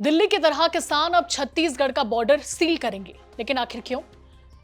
दिल्ली की तरह किसान अब छत्तीसगढ़ का बॉर्डर सील करेंगे, लेकिन आखिर क्यों?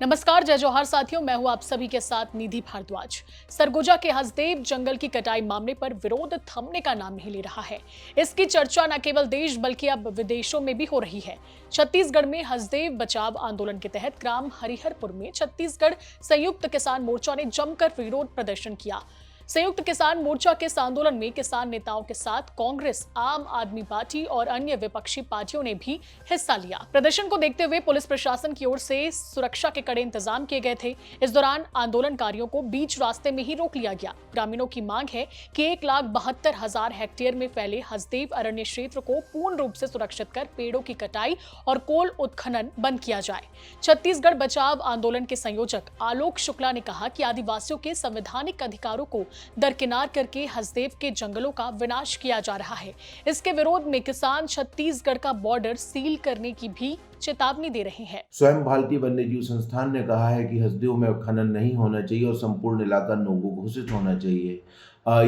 नमस्कार, जय जोहार साथियों, मैं हूं आप सभी के साथ निधि भारद्वाज। सरगुजा के हसदेव जंगल की कटाई मामले पर विरोध थमने का नाम नहीं ले रहा है। इसकी चर्चा न केवल देश बल्कि अब विदेशों में भी हो रही है। छत्तीसगढ़ में हसदेव बचाव आंदोलन के तहत ग्राम हरिहरपुर में छत्तीसगढ़ संयुक्त किसान मोर्चा ने जमकर विरोध प्रदर्शन किया। संयुक्त किसान मोर्चा के इस आंदोलन में किसान नेताओं के साथ कांग्रेस, आम आदमी पार्टी और अन्य विपक्षी पार्टियों ने भी हिस्सा लिया। प्रदर्शन को देखते हुए पुलिस प्रशासन की ओर से सुरक्षा के कड़े इंतजाम किए गए थे। इस दौरान आंदोलनकारियों को बीच रास्ते में ही रोक लिया गया। ग्रामीणों की मांग है कि 1,72,000 हेक्टेयर में फैले हसदेव अरण्य क्षेत्र को पूर्ण रूप से सुरक्षित कर पेड़ों की कटाई और कोल उत्खनन बंद किया जाए। छत्तीसगढ़ बचाव आंदोलन के संयोजक आलोक शुक्ला ने कहा कि आदिवासियों के संवैधानिक अधिकारों को दरकिनार करके हसदेव के जंगलों का विनाश किया जा रहा है। इसके विरोध में किसान छत्तीसगढ़ का बॉर्डर सील करने की भी चेतावनी दे रहे हैं। स्वयं भारतीय वन्यजीव संस्थान ने कहा है कि हसदेव में खनन नहीं होना चाहिए और संपूर्ण इलाका नो-गो घोषित होना चाहिए।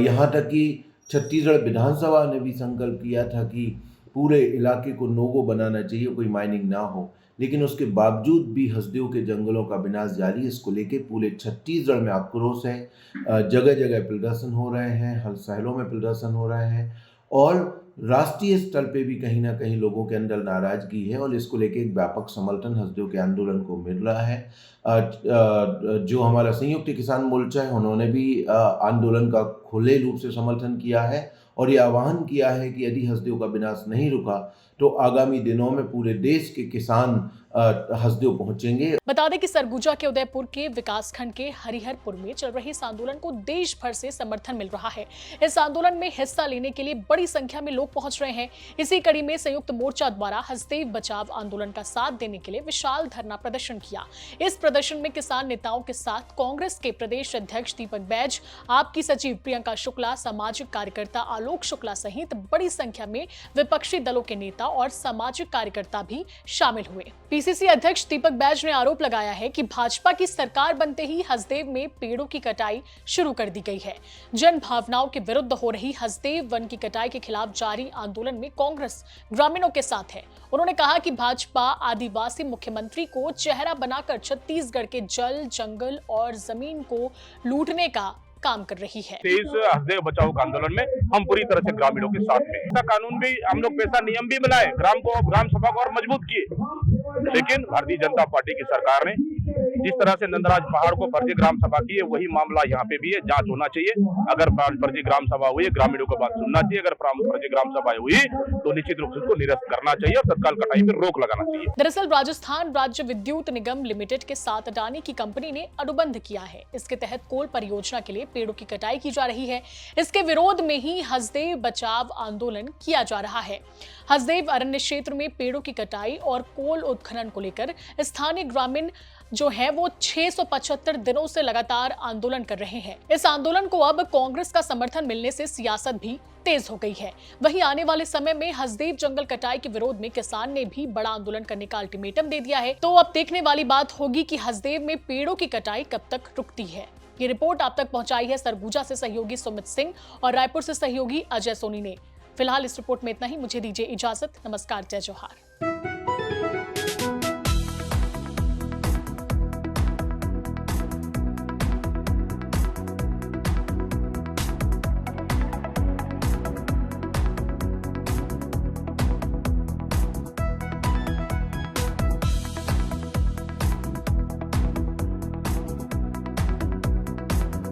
यहाँ तक कि छत्तीसगढ़ विधानसभा ने भी संकल्प किया था कि पूरे इलाके को नो-गो बनाना चाहिए, कोई माइनिंग ना हो, लेकिन उसके बावजूद भी हसदेव के जंगलों का विनाश जारी है। इसको लेके पूरे छत्तीसगढ़ में आक्रोश है। जगह जगह प्रदर्शन हो रहे हैं, हर शहरों में प्रदर्शन हो रहे हैं और राष्ट्रीय स्तर पे भी कहीं ना कहीं लोगों के अंदर नाराजगी है और इसको लेके एक व्यापक समर्थन हसदेव के आंदोलन को मिल रहा है। जो हमारा संयुक्त किसान मोर्चा है, उन्होंने भी आंदोलन का खुले रूप से समर्थन किया है और ये आह्वान किया है कि यदि हसदेव का विनाश नहीं रुका तो आगामी दिनों में पूरे देश के किसान हसदेव पहुंचेंगे। बता दें कि सरगुजा के उदयपुर के विकासखंड के हरिहरपुर में चल रहे इस आंदोलन को देश भर से समर्थन मिल रहा है। इस आंदोलन में हिस्सा लेने के लिए बड़ी संख्या में लोग पहुंच रहे हैं। इसी कड़ी में संयुक्त मोर्चा द्वारा हसदेव बचाव आंदोलन का साथ देने के लिए विशाल धरना प्रदर्शन किया। इस प्रदर्शन में किसान नेताओं के साथ कांग्रेस के प्रदेश अध्यक्ष दीपक बैज, आपकी सचिव प्रियंका शुक्ला, सामाजिक कार्यकर्ता आलोक शुक्ला सहित बड़ी संख्या में विपक्षी दलों के नेता और सामाजिक कार्यकर्ता भी शामिल हुए। पीसीसी अध्यक्ष दीपक बैज ने आरोप लगाया है कि भाजपा की सरकार बनते ही हसदेव में पेड़ों की कटाई शुरू कर दी गई है। जन भावनाओं के विरुद्ध हो रही हसदेव वन की कटाई के खिलाफ जारी आंदोलन में कांग्रेस ग्रामीणों के साथ है। उन्होंने कहा कि भाजपा आदिवासी मुख्यमंत्री को चेहरा बनाकर छत्तीसगढ़ के जल, जंगल और जमीन को लूटने का काम कर रही है। 23 हसदेव बचाओ का आंदोलन में हम पूरी तरह से ग्रामीणों के साथ हैं। ऐसा कानून भी हम लोग पैसा नियम भी बनाए, ग्राम सभा को और मजबूत किए, लेकिन भारतीय जनता पार्टी की सरकार ने जिस तरह से नंदराज पहाड़ को फर्जी ग्राम सभा की है, वही मामला यहाँ पे भी है। जांच होना चाहिए। अगर फर्जी ग्राम सभा हुई है, ग्रामीणों को बात सुनना चाहिए। अगर फर्जी ग्राम सभा हुई तो निश्चित रूप से उसको निरस्त करना चाहिए और तत्काल कटाई पर रोक लगाना चाहिए। दरअसल राजस्थान राज्य विद्युत निगम लिमिटेड के साथ अडानी की कंपनी ने अनुबंध किया है। इसके तहत कोल परियोजना के लिए पेड़ों की कटाई की जा रही है। इसके विरोध में ही हसदेव बचाव आंदोलन किया जा रहा है। हसदेव अरण्य क्षेत्र में पेड़ों की कटाई और कोल उत्खनन को लेकर स्थानीय ग्रामीण जो है वो 675 दिनों से लगातार आंदोलन कर रहे हैं। इस आंदोलन को अब कांग्रेस का समर्थन मिलने से सियासत भी तेज हो गई है। वहीं आने वाले समय में हसदेव जंगल कटाई के विरोध में किसान ने भी बड़ा आंदोलन करने का अल्टीमेटम दे दिया है। तो अब देखने वाली बात होगी कि हसदेव में पेड़ों की कटाई कब तक रुकती है। ये रिपोर्ट आप तक पहुंचाई है सरगुजा से सहयोगी सुमित सिंह और रायपुर से सहयोगी अजय सोनी ने। फिलहाल इस रिपोर्ट में इतना ही। मुझे दीजिए इजाजत। नमस्कार, जय जोहार।